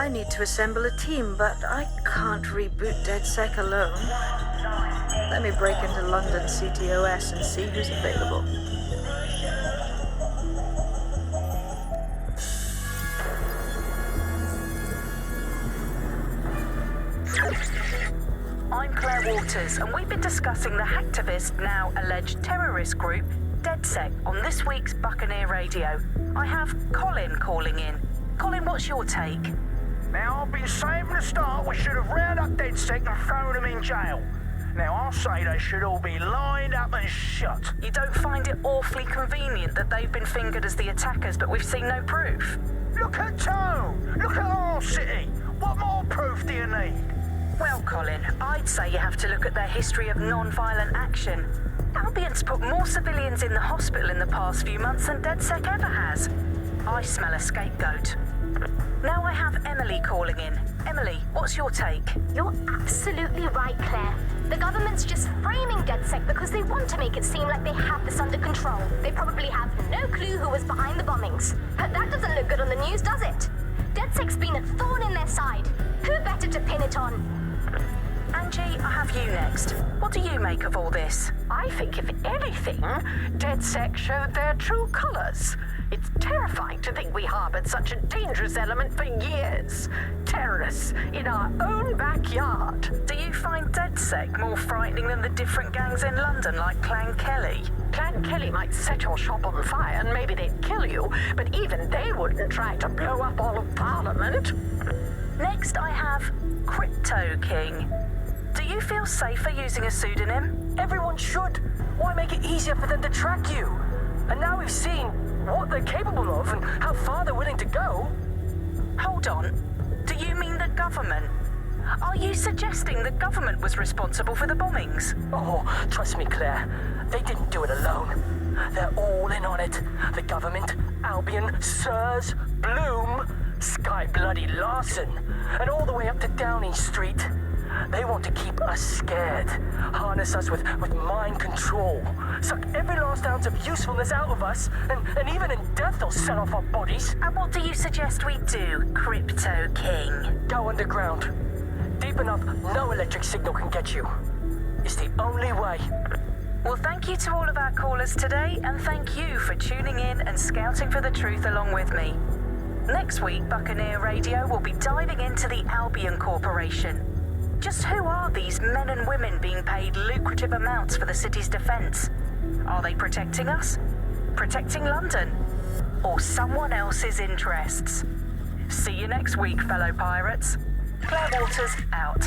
I need to assemble a team, but I can't reboot DedSec alone. Let me break into London CTOS and see who's available. I'm Claire Waters, and we've been discussing the hacktivist, now alleged terrorist group, DedSec, on this week's Buccaneer Radio. I have Colin calling in. Colin, what's your take? Now, I've been saying from the start we should have rounded up DedSec and thrown them in jail. Now, I'll say they should all be lined up and shot. You don't find it awfully convenient that they've been fingered as the attackers, but we've seen no proof? Look at Tone! Look at our city! What more proof do you need? Well, Colin, I'd say you have to look at their history of non-violent action. Albion's put more civilians in the hospital in the past few months than DedSec ever has. I smell a scapegoat. Now I have Emily calling in. Emily, what's your take? You're absolutely right, Claire. The government's just framing DedSec because they want to make it seem like they have this under control. They probably have no clue who was behind the bombings. But that doesn't look good on the news, does it? DedSec's been a thorn in their side. Who better to pin it on? Angie, I have you next. What do you make of all this? I think, if anything, DedSec showed their true colors. It's terrifying to think we harbored such a dangerous element for years. Terrorists in our own backyard. Do you find DedSec more frightening than the different gangs in London like Clan Kelly? Clan Kelly might set your shop on fire and maybe they'd kill you, but even they wouldn't try to blow up all of Parliament. Next, I have Crypto King. Do you feel safer using a pseudonym? Everyone should. Why make it easier for them to track you? And now we've seen what they're capable of and how far they're willing to go. Hold on. Do you mean the government? Are you suggesting the government was responsible for the bombings? Oh, trust me, Claire. They didn't do it alone. They're all in on it. The government, Albion, Sirs, Bloom, Sky Bloody Larson, and all the way up to Downing Street. They want to keep us scared, harness us with mind control, suck every last ounce of usefulness out of us, and even in death they'll sell off our bodies. And what do you suggest we do, Crypto King? Go underground. Deep enough, no electric signal can get you. It's the only way. Well, thank you to all of our callers today, and thank you for tuning in and scouting for the truth along with me. Next week, Buccaneer Radio will be diving into the Albion Corporation. Just who are these men and women being paid lucrative amounts for the city's defence? Are they protecting us? Protecting London? Or someone else's interests? See you next week, fellow pirates. Claire Waters, out.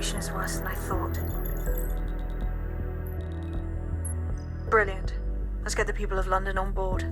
situation is worse than I thought. Brilliant. Let's get the people of London on board.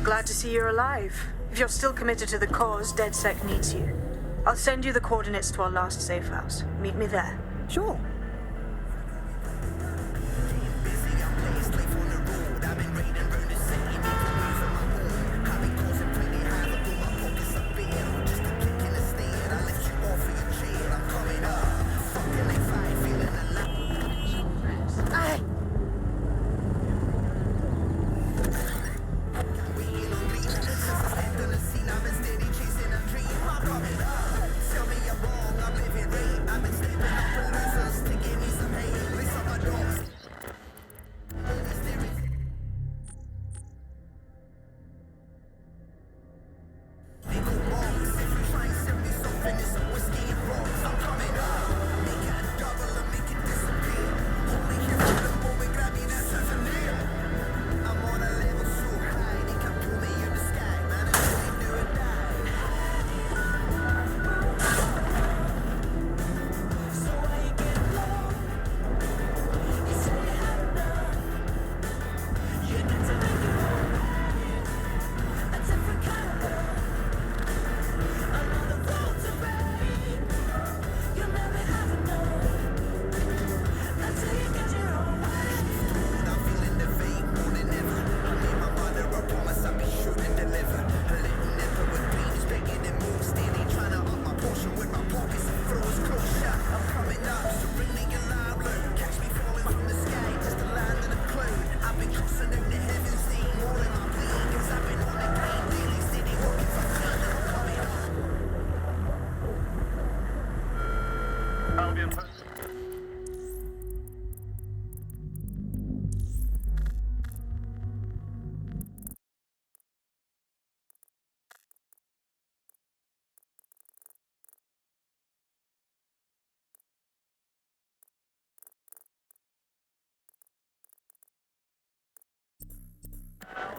Glad to see you're alive. If you're still committed to the cause, DedSec needs you. I'll send you the coordinates to our last safe house. Meet me there. Sure.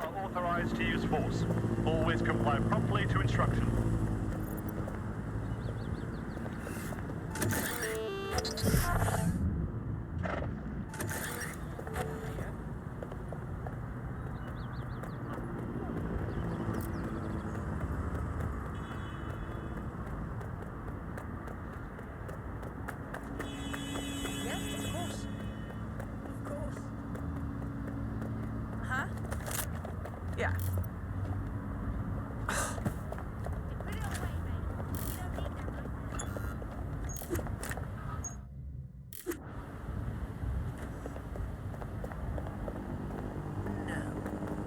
Are authorized to use force. Always comply promptly to instruction. Yeah.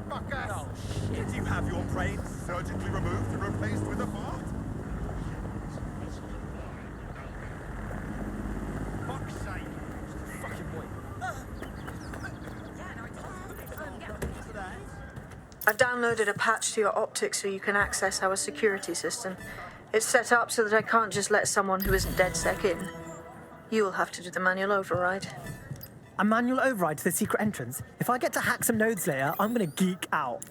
Fuck us! Oh, shit. Did you have your brain surgically removed and replaced with a fart? Fuck's sake! Fucking boy. I've downloaded a patch to your optics so you can access our security system. It's set up so that I can't just let someone who isn't DedSec in. You'll have to do the manual override. a manual override to the secret entrance. If I get to hack some nodes later, I'm gonna geek out.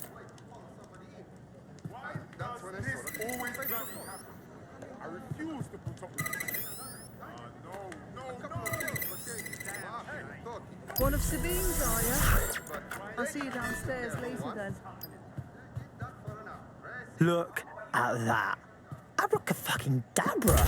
I refuse to put up with this. One of Sabine's, are you? I'll see you downstairs later then. Look at that. Abracadabra.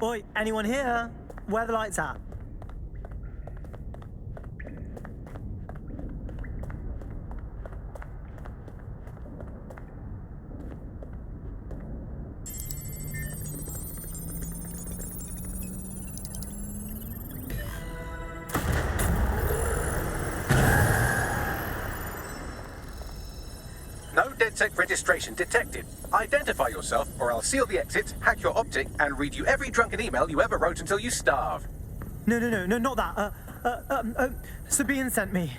Oi, anyone here? Where are the lights at? No DedSec registration detected. Identify yourself, or I'll seal the exits, hack your optic, and read you every drunken email you ever wrote until you starve. No, not that. Sabine sent me.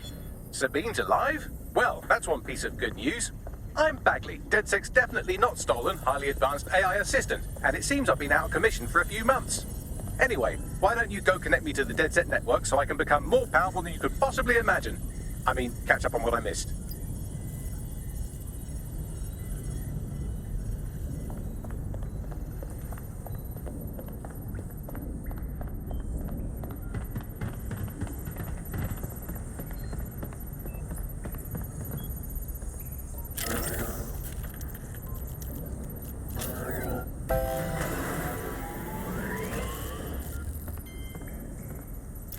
Sabine's alive? Well, that's one piece of good news. I'm Bagley, DedSec's definitely not stolen, highly advanced AI assistant, and it seems I've been out of commission for a few months. Anyway, why don't you go connect me to the DedSec network so I can become more powerful than you could possibly imagine? I mean, catch up on what I missed.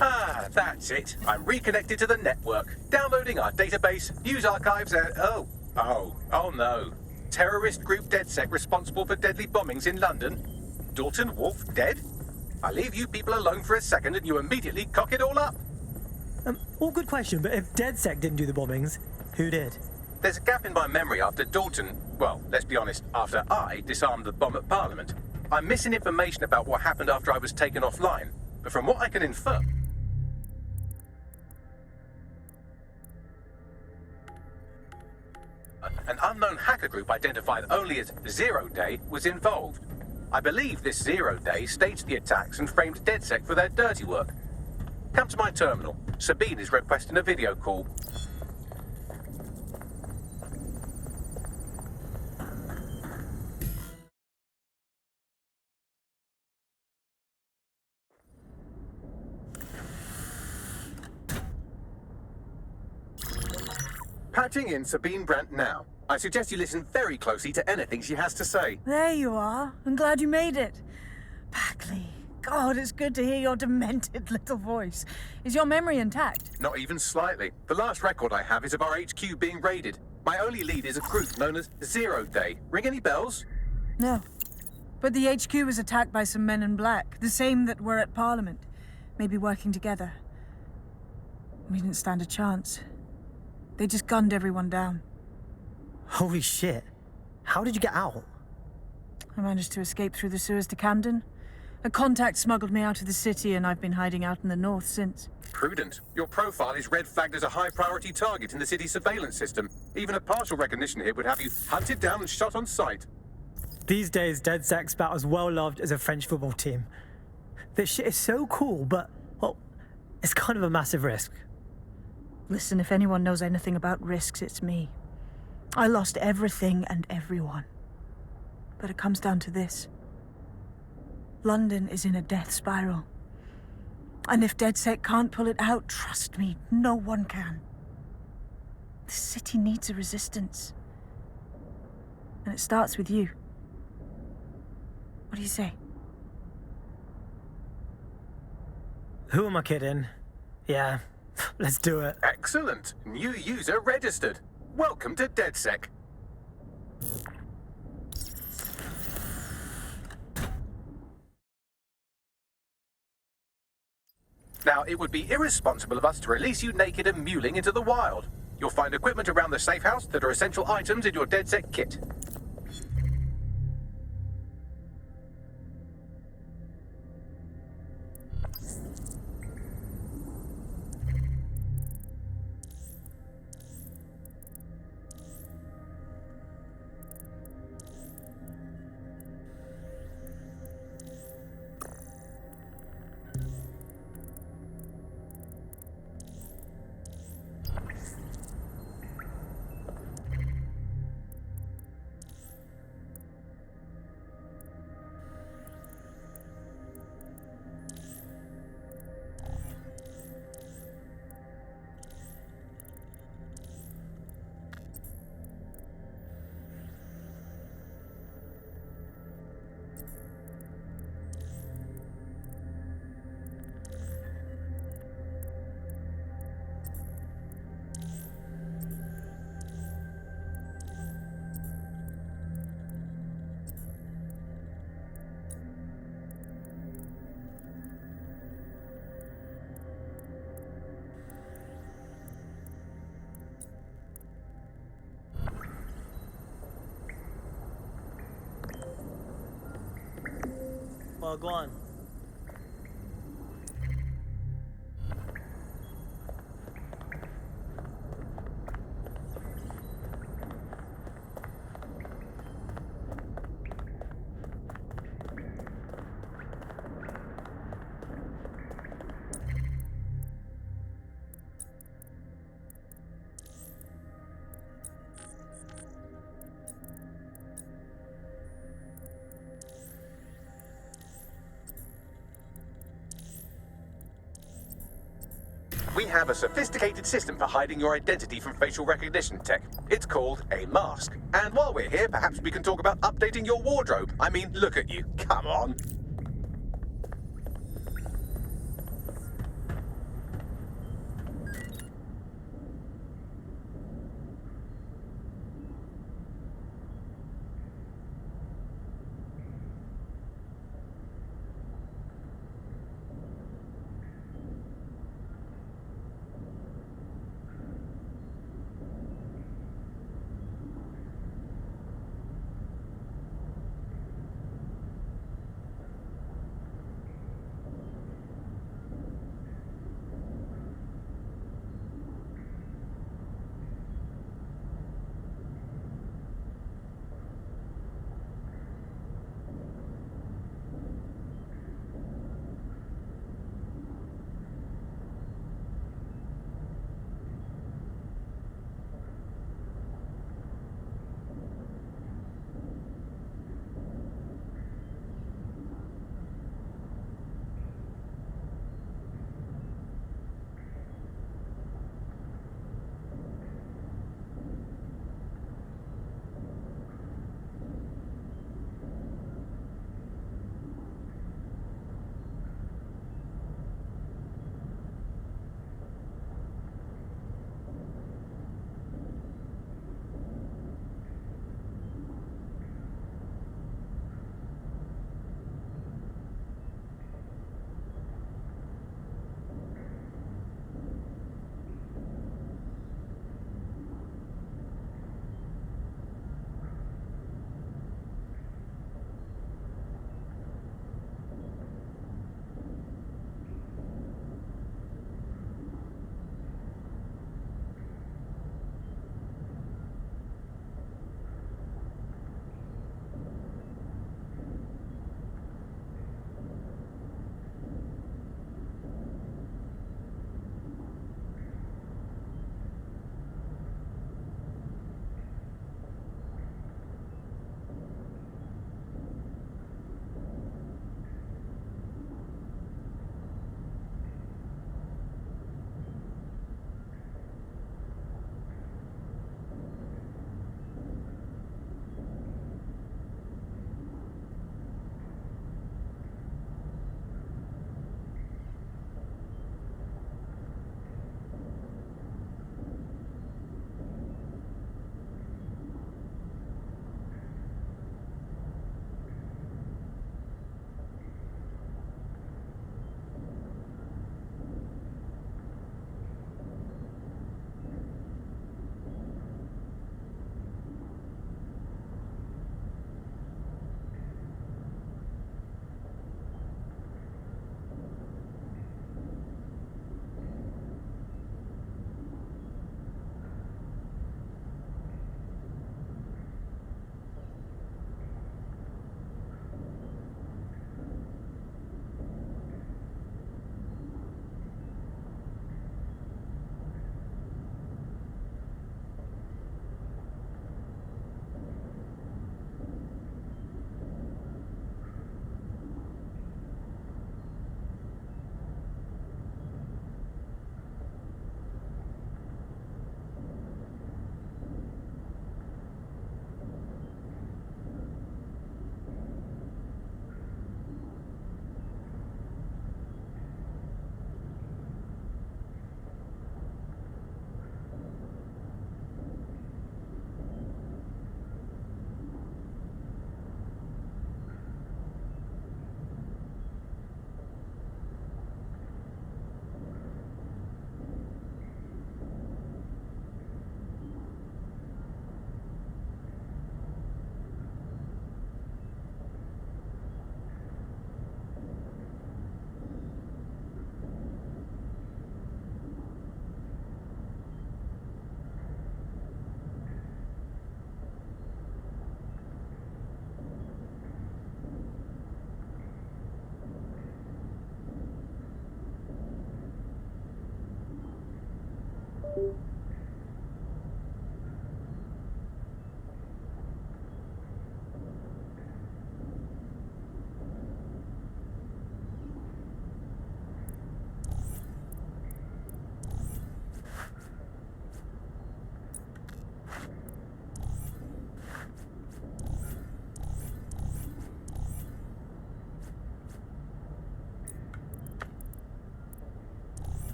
Ah, that's it. I'm reconnected to the network, downloading our database, news archives, and oh no. Terrorist group DedSec responsible for deadly bombings in London? Dalton Wolf dead? I leave you people alone for a second and you immediately cock it all up. All good question, but if DedSec didn't do the bombings, who did? There's a gap in my memory after Dalton, well, let's be honest, after I disarmed the bomb at Parliament. I'm missing information about what happened after I was taken offline, but from what I can infer... An unknown hacker group identified only as Zero Day was involved. I believe this Zero Day staged the attacks and framed DedSec for their dirty work. Come to my terminal. Sabine is requesting a video call. Patching in Sabine Brandt now. I suggest you listen very closely to anything she has to say. There you are. I'm glad you made it. Bagley. God, it's good to hear your demented little voice. Is your memory intact? Not even slightly. The last record I have is of our HQ being raided. My only lead is a group known as Zero Day. Ring any bells? No. But the HQ was attacked by some men in black, the same that were at Parliament. Maybe working together. We didn't stand a chance. They just gunned everyone down. Holy shit. How did you get out? I managed to escape through the sewers to Camden. A contact smuggled me out of the city, and I've been hiding out in the north since. Prudent. Your profile is red flagged as a high-priority target in the city's surveillance system. Even a partial recognition here would have you hunted down and shot on sight. These days, DedSec's about as well loved as a French football team. This shit is so cool, but, well, it's kind of a massive risk. Listen, if anyone knows anything about risks, it's me. I lost everything and everyone. But it comes down to this. London is in a death spiral. And if DedSec can't pull it out, trust me, no one can. The city needs a resistance. And it starts with you. What do you say? Who am I kidding? Yeah, let's do it. Excellent. New user registered. Welcome to DedSec. Now, it would be irresponsible of us to release you naked and mewling into the wild. You'll find equipment around the safe house that are essential items in your DedSec kit. Well, go on. We have a sophisticated system for hiding your identity from facial recognition tech. It's called a mask. And while we're here, perhaps we can talk about updating your wardrobe. I mean, look at you. Come on.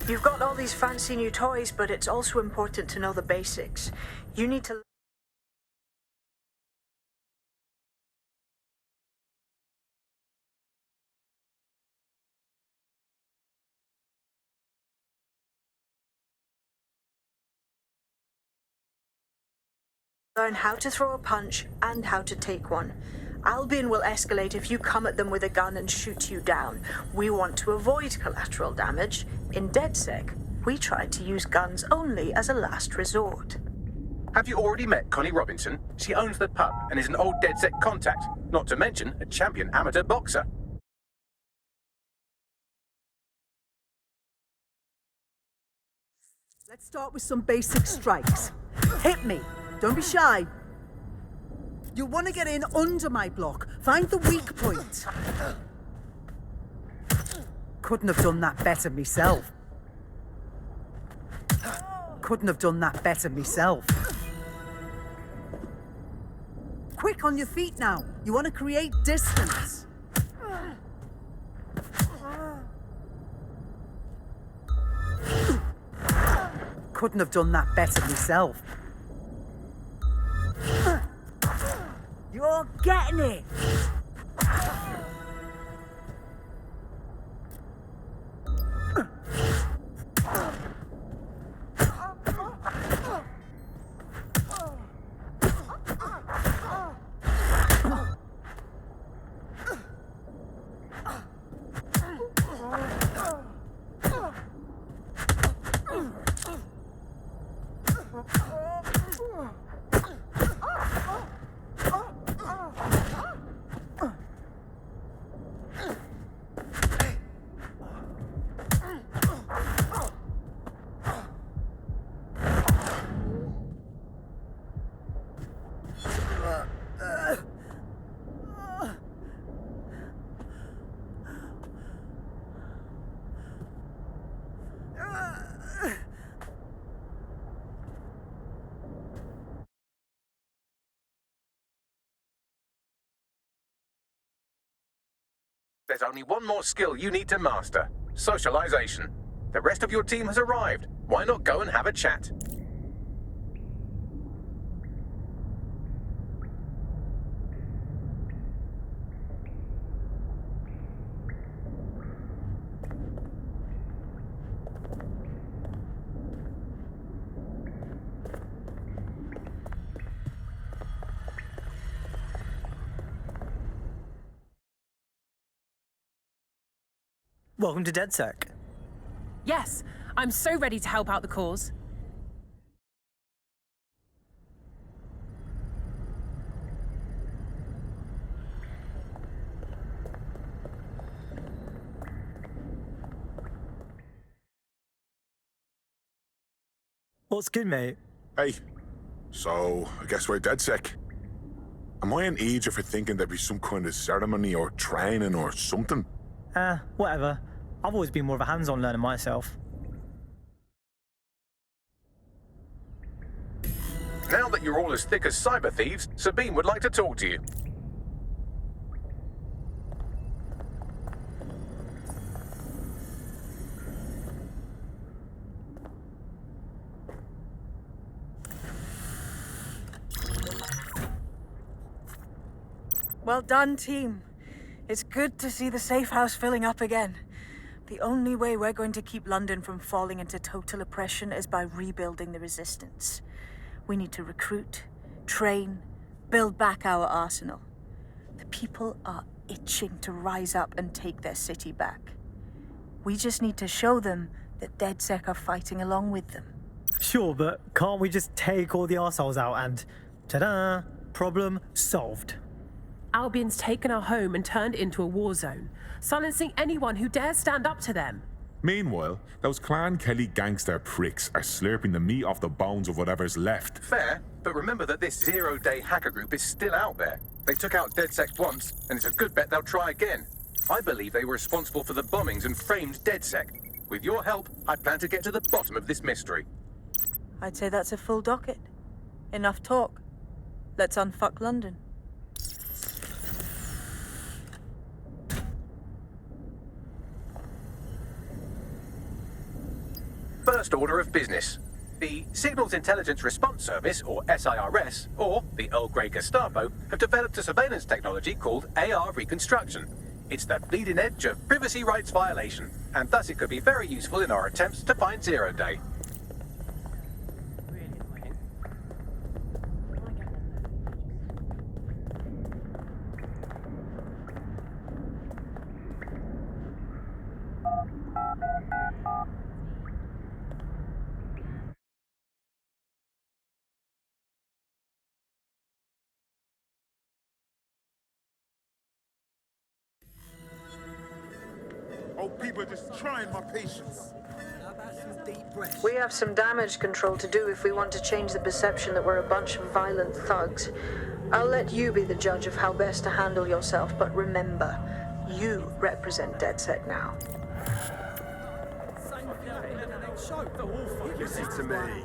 You've got all these fancy new toys, but it's also important to know the basics. You need to learn how to throw a punch and how to take one. Albion will escalate if you come at them with a gun and shoot you down. We want to avoid collateral damage. In DedSec, we try to use guns only as a last resort. Have you already met Connie Robinson? She owns the pub and is an old DedSec contact, not to mention a champion amateur boxer. Let's start with some basic strikes. Hit me. Don't be shy. You'll want to get in under my block. Find the weak point. Couldn't have done that better myself. Couldn't have done that better myself. Quick on your feet now. You want to create distance. Couldn't have done that better myself. You're getting it! There's only one more skill you need to master: socialization. The rest of your team has arrived. Why not go and have a chat? Welcome to DedSec. Yes, I'm so ready to help out the cause. What's good, mate? Hey, so I guess we're DedSec. Am I an idiot for thinking there'd be some kind of ceremony or training or something? Whatever. I've always been more of a hands-on learner myself. Now that you're all as thick as cyber thieves, Sabine would like to talk to you. Well done, team. It's good to see the safe house filling up again. The only way we're going to keep London from falling into total oppression is by rebuilding the resistance. We need to recruit, train, build back our arsenal. The people are itching to rise up and take their city back. We just need to show them that DedSec are fighting along with them. Sure, but can't we just take all the arseholes out and ta-da, problem solved? Albion's taken our home and turned it into a war zone, silencing anyone who dares stand up to them. Meanwhile, those Clan Kelly gangster pricks are slurping the meat off the bones of whatever's left. Fair, but remember that this zero-day hacker group is still out there. They took out DedSec once, and it's a good bet they'll try again. I believe they were responsible for the bombings and framed DedSec. With your help, I plan to get to the bottom of this mystery. I'd say that's a full docket. Enough talk. Let's unfuck London. first order of business. The Signals Intelligence Response Service, or SIRS, or the Earl Grey Gestapo, have developed a surveillance technology called AR reconstruction. It's the bleeding edge of privacy rights violation, and thus it could be very useful in our attempts to find Zero Day. Oh, people are just trying my patience. We have some damage control to do if we want to change the perception that we're a bunch of violent thugs. I'll let you be the judge of how best to handle yourself, but remember, you represent DedSec now. Listen to me.